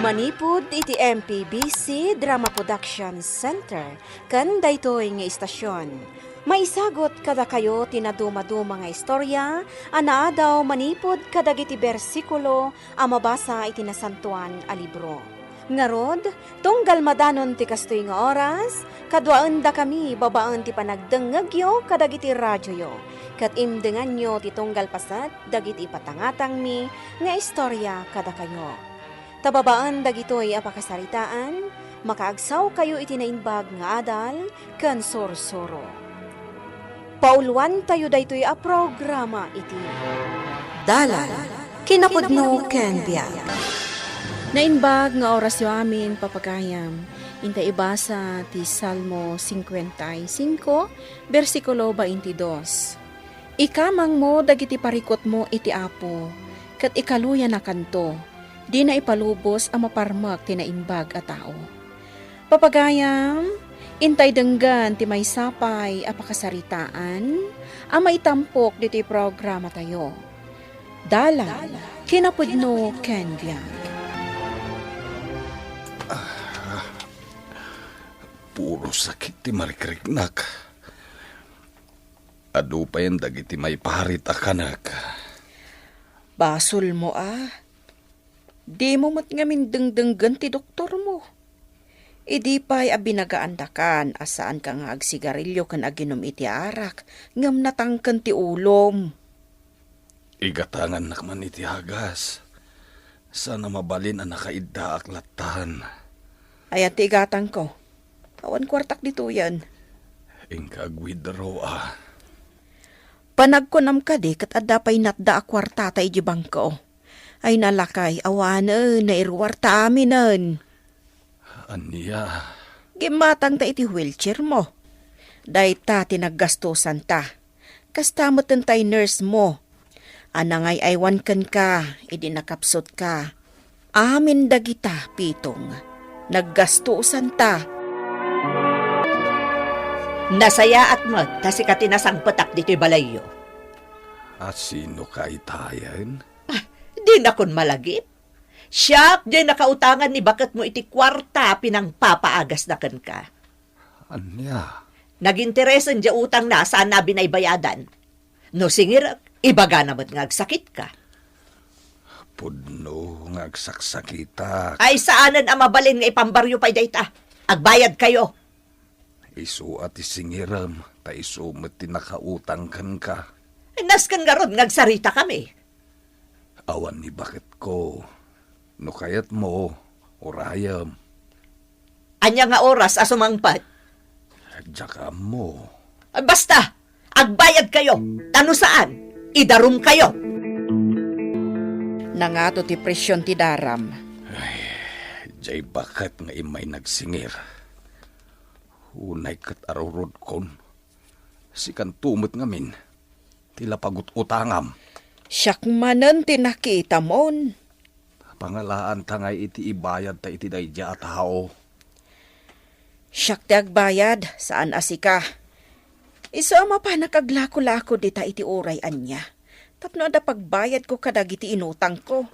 Manipud iti MPBC Drama Production Center ken daytoy nga istasyon. Maisagot kada kayo tinaduma-duma nga istorya, anaadaw manipud kadagiti bersikulo a mabasa iti nasantuan a libro. Ngarod, tunggal madanon ti kastoy nga oras, kadwaan da kami babaan ti panagdengegyo kadagiti radyoyo. Kat imdengan nyo ti tunggal pasat dagiti patangatang mi nga istorya kada kayo. Tababaan dagitoy apakasaritaan, makaagsaw kayo iti naimbag nga adal, ken sorsoro. Pauluan tayo daytoy a programa iti Dalan kinapudno ken biag. Naimbag nga orasyo amin papagayam, inta ibasa ti Salmo 55, versikulo 22. Ikamang mo dagiti parikot mo iti Apo, kat ikaluya na kanto, di na ipalubos ang maparmak ti naimbag a tao. Papagayam, intay denggan ti may sapay a pakasaritaan, a maitampok diti programa tayo. Dalan, kinapudno ken biag. Puro sakit ti marikriknak. Adu pa yan dagiti may paharit akanak. Basol mo Di mo mat ngamin dengdenggan ti doktor mo. Idi pa'y abinagaandakan asaan ka nga agsigarilyo kan aginom iti arak ngam natangkan ti ulom. Igatangan nakman iti hagas. Sana mabalin ang nakaidda aklatan. Ayan ti igatang ko. Awan kwartak dito yan. Ingkagwidro Panagkunam ka di kat adda pa'y natda a kwarta ta iji bangko. Ay nalakay awanen na irwarta aminan. Aniya. Gimatang ta iti wheelchair mo. Dayta tinaggastusan ta. Kastamoten tay nurse mo. Anangay aywan ken ka, idi nakapsot ka. Amin dagita, pitong. Naggastusan ta. Nasaya at mo, tasi ka tinasang patak dito'y balayo. Sino ka itayan? Di na kun malagip. Siya, di nakautangan ni bakat mo iti kwarta pinang papaagas na kan ka. Anya? Naginteresan di utang na saan na binaybayadan. No singir, ibaga naman nga agsakit ka. Pudno nga agsaksakita. Ay saanan ang mabalin nga ipambaryo pa'y dayta. Agbayad kayo. Isu at isingiram, ta isu mati nakautang kan ka. Naskan nga ron, ngagsarita kami. Awan ni bakit ko, no kayat mo, orayam. Anya nga oras asumangpat. Tsaka mo. Basta, agbayad kayo. Tano saan? Idarum kayo. Nangato ti presyon ti daram. Jay bakit nga imay nagsingir. Unay kat arurod kon. Sikan tumot ngamin. Tila pagut utangam. Siyak manen tinakita mon. Pangalaan tangay iti ibayad ta iti dayja at hao. Siyak ti agbayad, saan asika. Iso ama pa nakaglako-lako dita iti uray anya. Tapno da pagbayad ko kadagiti inutang ko.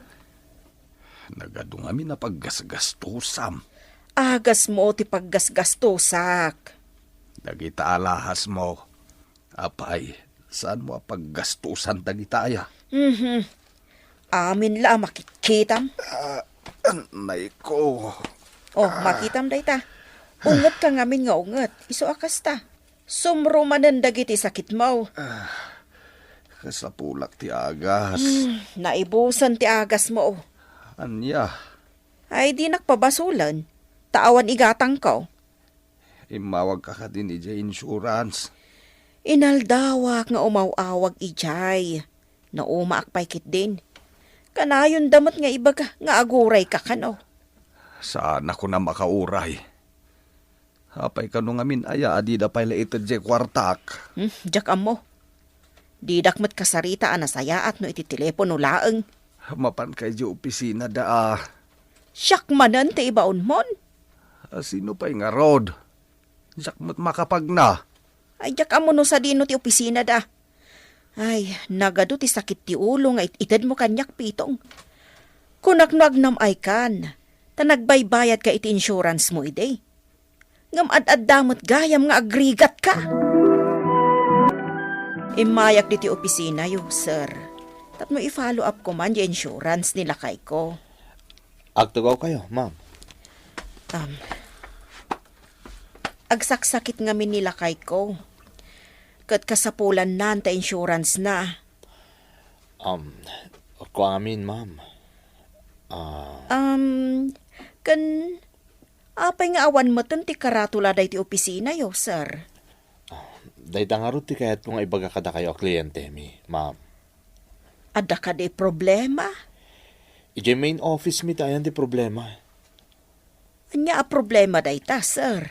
Nagadungami na paggasgastusam. Agas mo ti paggasgastosak. Dagita alahas mo. Apay, saan mo paggastusan dagitaya? Amin la makikitam. Anay ko. Oh, makitam dayta. Unget ka ngamin nga unget. Iso akas ta. Sumrumanen dagiti sakit mo. Kasapulak ti agas. Naibusan ti agas mo. Anya? Ay di nakpabasulan. Taawan igatang ko. Imawag ka din ija insurance. Inaldawak nga umawawag ijay. Naumaakpay kit din. Kanayon damot nga iba ka, nga aguray ka kano. Saan ako na makauray? Hapay ka nung amin aya, adida pala ito dje kwartak. Diyak amo. Didak mat kasarita anasaya at no iti telepono laeng. Mapan kay di opisina da Siyak manan ti ibaon mon. Sino pa'y nga rod? Diyak mat makapag na. Ay diyak amo no sa dino ti opisina da. Ay, nagado ti sakit ti ulo nga itid mo kanyak pitong. Kunaknag nam ay kan. Ta nagbaybayad ka iti insurance mo ide. Ngam ad-addamot gayam nga agrigat ka. Imayak diti opisina yo, sir. Tapno i-follow up ko man yung insurance nila kay ko. Agtugaw kayo, ma'am. Agsaksakit nga min nila kay ko. Kat kasapulan na ta insurance na. Ko amin, ma'am. Kan apay nga awan mo ti karatula day ti opisina yo, sir. Day tangarot ti kayat kung ibaga kada kayo a kliyente mi, ma'am. Ada ka di problema? Ije main office mi tayan di problema. Anya a problema day ta, sir?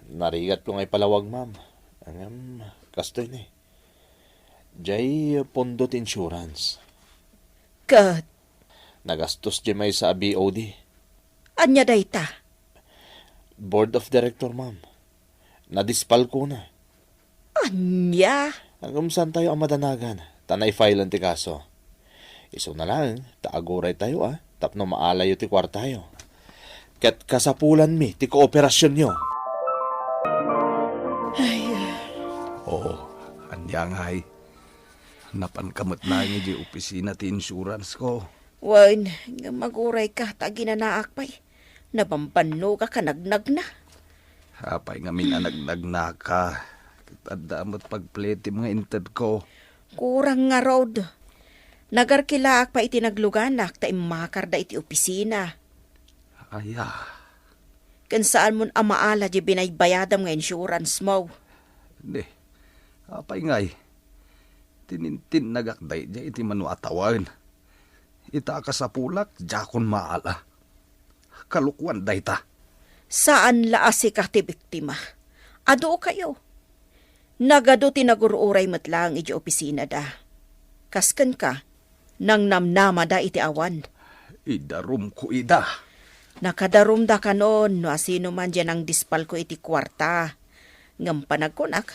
Narigat ko ngay palawag, ma'am. Angam, kastoy ni. Jay pondot insurance. Kat, Nagastos di may sa BOD. anya day ta? Board of Director, ma'am. Nadispal ko na. Anya? Hanggang saan tayo ang madanagan? Tanay file ang ti kaso. Iso na lang, taaguray tayo Tapno maalayo ti kwartayo. Kat kasapulan mi, ti kooperasyon nyo. Oo, anyang hay. Napankamot na nga di opisina ti insurance ko. Wan, nga maguray ka, tagi na naakpay. Nabambanno ka kanagnag na. Hapay nga minanagnag na ka. Kitadamot pagplete mga inted ko. Kurang nga road. Nagarkilaak pa iti nagluganak, ta imakar da iti opisina. Aya, Kan saan mon amaala di binaybayadam nga insurance mo. hindi. Hapay ngay. Tinintin nagakday di iti manuatawan. Ita ka sa pulak, jakon maala. Kalukwan day ta. Saan laasi ka ti biktima? Ado kayo. Nagado tinagururay matlang iti opisina da. Kaskan ka, nang namnama da iti awan. Idarum ko ida. Nakadarum da ka noon, no asino man dyan ang dispal ko iti kwarta. Ngam panagkunak,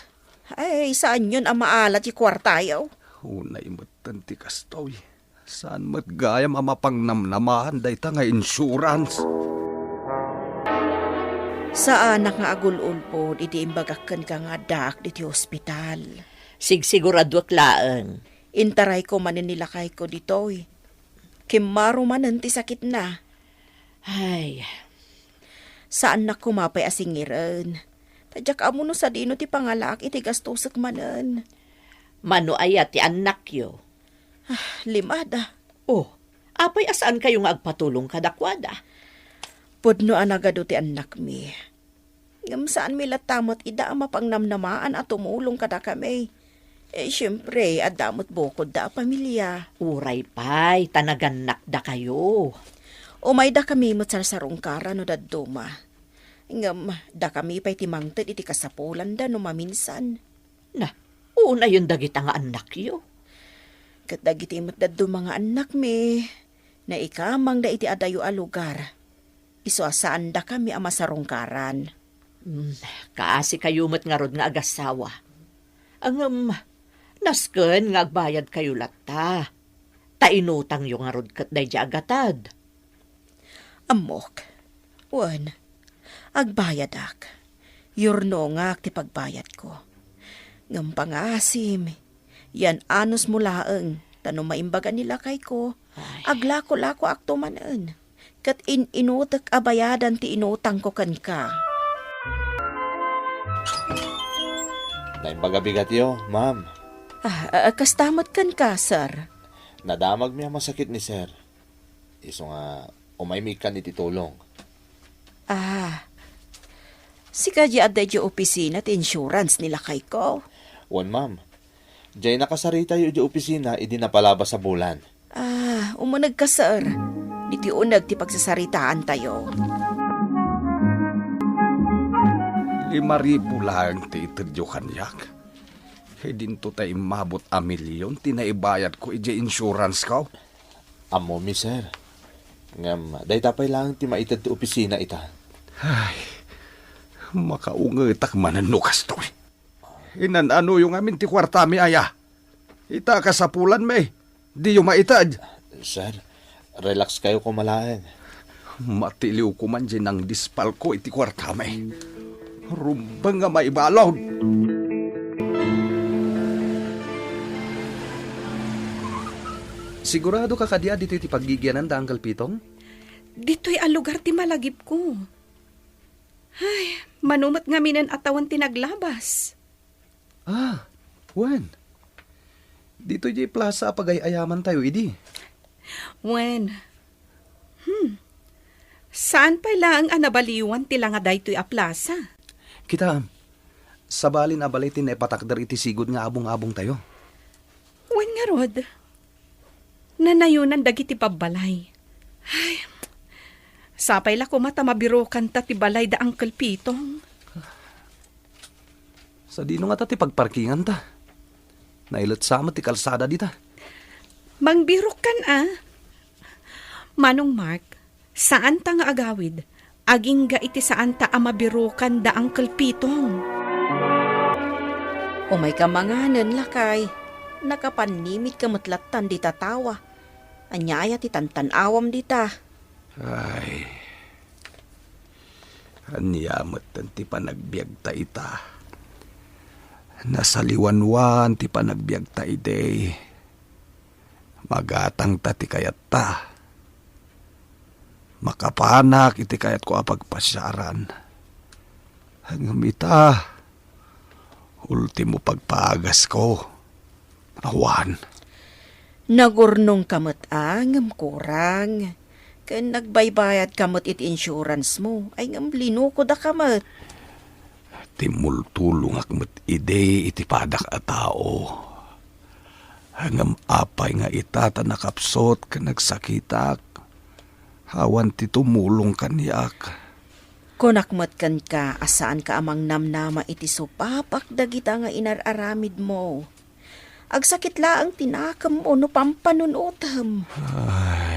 ay saan yun ang maala ti kwarta yaw? Unay matan ti kastoy. Saan mat gayam ang mapangnamnamahan day ta nga insurance? Saan nga agulul po, iti imbagakan ka nga dak diti hospital. Sigsigurado laeng. Intaray ko manin nilakay ko ditoy. Kimaro manan ti sakit na. Ay, Saan na kumapay asingiran? Tadyak amo no sa dino ti pangalak iti gastusak manan. mano aya ti anak yo. Limada. Oh, apay asaan kayo nga agpatulong kadakwada? Pudno anagado ti anak mi. Ngam saan mi latamot ida ang mapangnamnamaan at tumulong kada kami. Siyempre, adamot bukod da pamilya. Uray pay, tanaganak da kayo. Umay da kami matsarasarong kara no dadduma. Ngam, da kami pa'y timangtad iti kasapulan da no maminsan. Na, una yun dagita nga anak yo. Kat dagiti matdaddo mga anak mi, na ikamang da iti adayo a lugar. Isuasaan da kami ang masarongkaran. Kaasi kayo mat nga rod nga agasawa. Ang nasken nga agbayad kayo latta. Tainutang yung nga rod kat day agatad. Amok, wan, agbayad ak. Yurno nga ti pagbayad ko. Ngam pangasim, yan anos mulaeng, tanong maimbaga nila kay ko, aglako-lako akto manen. Kat inutak abayadan ti inutang ko kan ka. Naimbaga-bigat yo, ma'am. Kastamat kan ka, sir. Nadamag mi ang masakit ni sir. Iso nga, umaymikan iti tulong. Si kadya aday di opisina ti insurance nila kay ko. Wan, ma'am. Diyay nakasarita yu di opisina, idi napalabas sa bulan. Umunag ka, sir. Diti unag ti pagsasaritaan tayo. 5,000 lang ti itadyo kanyak. Hedin to tayo mabot a milyon, tinaibayad ko ije insurance ko. Amo mi, sir. Ngam, day tapay lang ti maitad ti opisina ita. Ay, makaungetak manan no kasto. Inan ano yung amin ti kwarta mi aya. Ita ka sa pulan may, di yung maitad. Sir, relax kayo kumalain. Matiliw ko man dyan ang dispal ko iti kwartame. Rumbang nga maibalod. Sigurado ka kadya dito iti paggigyanan da, Uncle Pitong? Dito'y ang lugar ti malagip ko. Ay, manumat nga minan atawan tinaglabas. Ah, Wen. Dito di plaza pagayayaman tayo, idi. Wen. Saan pa lang ang anabaliwan tila nga daytoy a plaza? Kita, sabalin abalitin na ipatakdar iti sigod nga abong-abong tayo. Wen nga rod. Nanayunan dagiti pabalay. Ay, sapay la ko mata mabirokan ta ti balay da Uncle Pitong. Sa dino nga ti pagparkingan ta. Nailot sama ti kalsada dita. Mangbirok kan Manong Mark, saan ta nga agawid? Aging ga iti saan ta amabirokan da Uncle Pitong. Umay ka manganan lakay. Nakapanimit ka matlatan di tatawa. Anyaya ti tantanawam dita. Ay, anyamat ti panagbiag ta ita. Nasaliwanwan ti panagbiag ta ide. Magatang ta ti kayat ta. Makapanak iti kayat ko apagpasyaran. Hanggang ita, ultimo pagpagas ko. Awan. Nagurnong kamot ngam kurang. Kan nagbaybayad kamot iti insurance mo, ay ngam linuko da kamot. Timultulong akmat ide iti padak a tao. Hangam apay nga itata nakapsot ka nagsakitak. Hawan ti tumulong kaniyak. Kunakmat kan ka, asaan ka amang namnama iti supapak dagita nga inararamid mo. Agsakit laang tinakam mo no pampanunutam.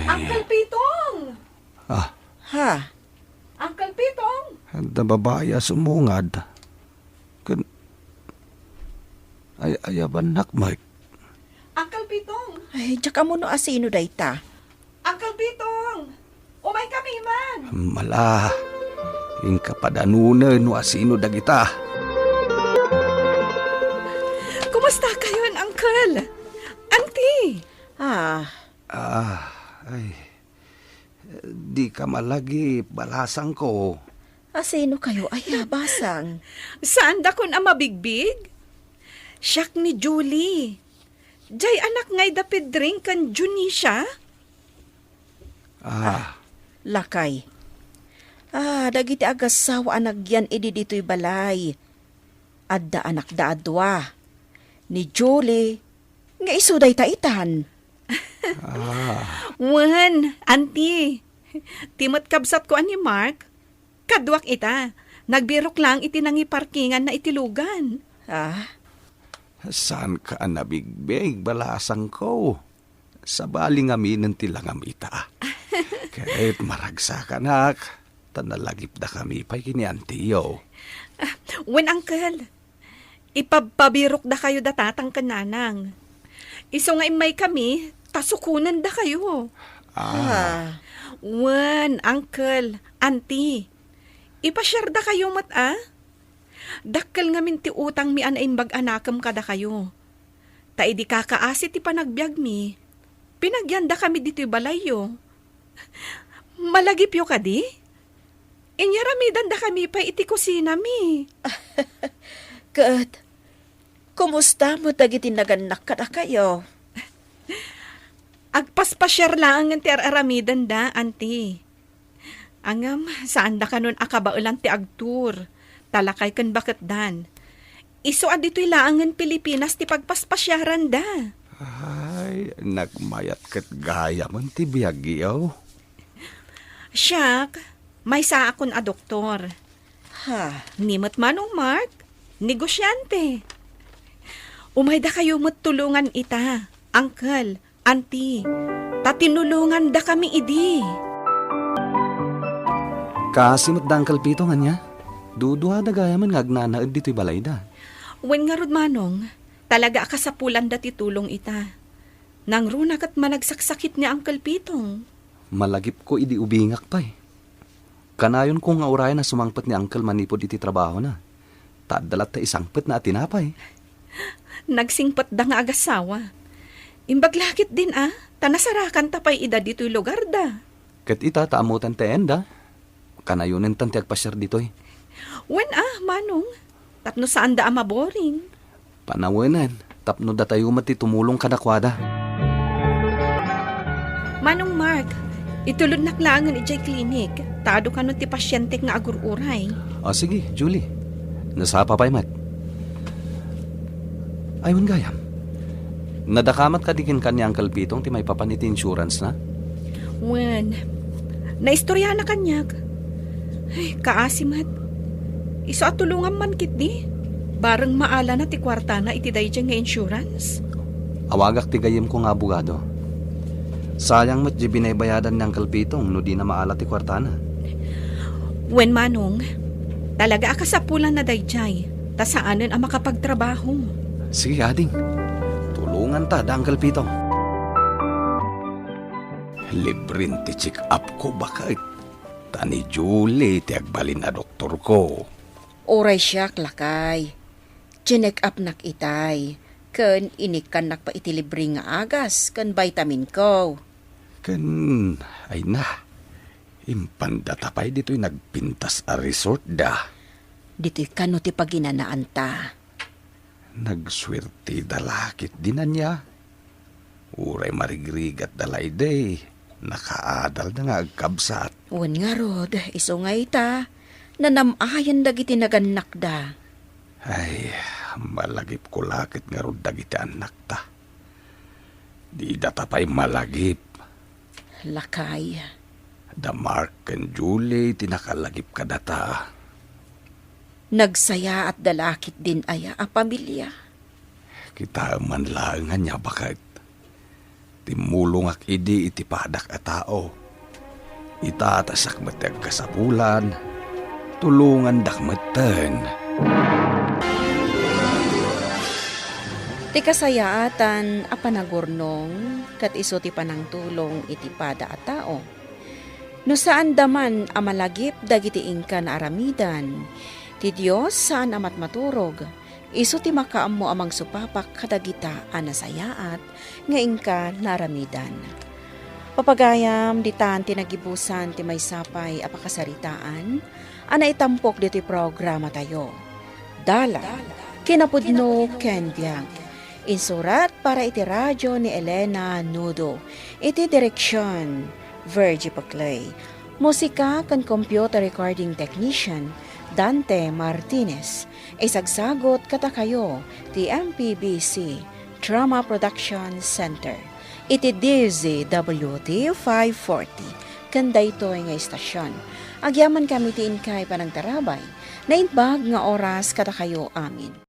Uncle Pitong! Ha? Uncle Pitong! Handa babaya sumungad. Ayaban nakmak. Uncle Pitong! Ay, tsaka mo no asino dayta. Uncle Pitong! Umay kami man! Mala. Ing kapadanunan no asino dagita. Kumusta kayo, Uncle? Auntie? Ay. Di ka malagi balasang ko. Asino kayo ay basang? Saan da kun ang mabigbig? Siyak ni Julie. Jay anak ngay da pedring kan Junisha? Lakay. Dagiti agasawa anak yan idi dito'y balay. Adda anak da adwa. Ni Julie, nga isuday taitan. Wan, auntie. Timot kabsat ko ani Mark. Kadwak ita. Nagbirok lang iti nangi parkingan na itilugan. Saan ka nabigbig balasang ko? Sa baling amin tilangam ita. Kahit maragsa ka nak. Tanalagip da kami pa'y kiniantiyo. Wan, uncle. Ipabirok da kayo da tatang kananang. Iso nga imay kami, tasukunan da kayo. Wan, uncle, auntie. Ipasyar da kayo Dakkel nga min ti utang mi anaimbag anakam kada kayo. Ta idi kakaasi ti panagbiag mi. Pinagyan da kami dito'y balayo. Malagip yo kadi? Inyaramidan da kami pa iti kusina mi. Kat, kumusta mo dagiti naganak kada kayo? Agpaspasyar lang ang ti aramidan da, auntie. Angam, saan da kanon akabaulan ti agtur? Talakay kan bakit dan. Iso adito'y laangan Pilipinas ti pagpaspasyaran da. Ay, nagmayat kat gaya man ti biyagyaw. Siyak, may sa akon a doktor. Nimot manong Mark, negosyante. Umay da kayo matulungan ita, uncle, auntie. Tatinulungan da kami idi. Kasimot da Uncle Pito nga niya. Duduha da gaya man ngagnanaad dito'y balay da. Wen nga rod manong, talaga ka sa pulan dati tulong ita. Nang runak at managsaksakit ni Uncle Pitong. Malagip ko idi ubingak pa eh. Kanayon kung nga urayan na sumangpet ni Uncle manipod iti trabaho na. Tadalat ta isangpet na atinapay. Nagsingpat da nga agasawa. Imbaglakit din tanasarakan tapay ida dito'y lugar da. Ket ita taamutan te enda. Kanayunin tan ti agpasyar ditoy. Wen manong, tapno saan da maboring. Panawanan, tapno da tayo mati tumulong kadakwada. Manong Mark, itulod naklangan ijay klinik. Tado ka nun ti pasyente nga agururay. O sige, Julie. Nasapa pa'y mat. Ayun gayam. Nadakamat ka dikin ka ni Uncle Pitong ti may papaniti insurance na? Wen, naistorya na kanyag. Ay, kaasimat. Isa at tulungan man kit di. Barang maala na ti kwarta na iti dayjay nga insurance. Awagak ti gayem ko nga abogado. Sayang mat di binaybayadan ni Uncle Pitong no di na maala ti kwarta na. Wen manong, talaga akasapulan na dayjay. Ta saanan ang makapagtrabaho. Sige, ading. Tulungan ta, da Uncle Pitong. Librin ti check up ko bakit? Tani Julie, ti agbalin na doktor ko. Oray siyak, lakay. Chinek up nak itay. Ken inikan nak pa itilibre nga agas, ken vitamin ko. Ay na. Impanda tapay dito'y nagpintas a resort da. Dito'y kano ti paginanaan ta. Nagswerte dalakit din na niya. Uray marigrigat dalay day. Nakaadal na nga agkabsat. Wen nga rod, iso nga ita. Nanamayan dagiti naganak da. Ay, malagip ko lakit nga rod dagiti anak ta. Di datapay malagip. Lakay. Da Mark and Julie tinakalagip ka data. Nagsaya at dalakit din aya a pamilya. Kita man lang nga niya bakit. Timulong ak idi iti padak a tao. Itatasak matag kasapulan. Tulungan dakmatan. Ti kasayaatan a panagurnong kat iso ti panangtulong iti pada a tao. No saan daman a malagip dagiti ingka na aramidan, ti Diyos saan amat maturog, iso ti makaammo amang supapak kadagita a nasayaat nga ingka na aramidan. Papagayam ditan ti nagibusan ti may sapay a pakasaritaan, ana itampok diti programa tayo. Dala, kinapudno ken biag. Insurat para iti radyo ni Elena Nudo. Iti direksyon, Virgie Paclay. Musika kan computer recording technician, Dante Martinez. Isagsagot katakayo, ti MPBC, Drama Production Center. Iti DZWT 540, kanda ito nga istasyon. Agyaman kami ti inkay panang tarabay, na inbag nga oras katakayo amin.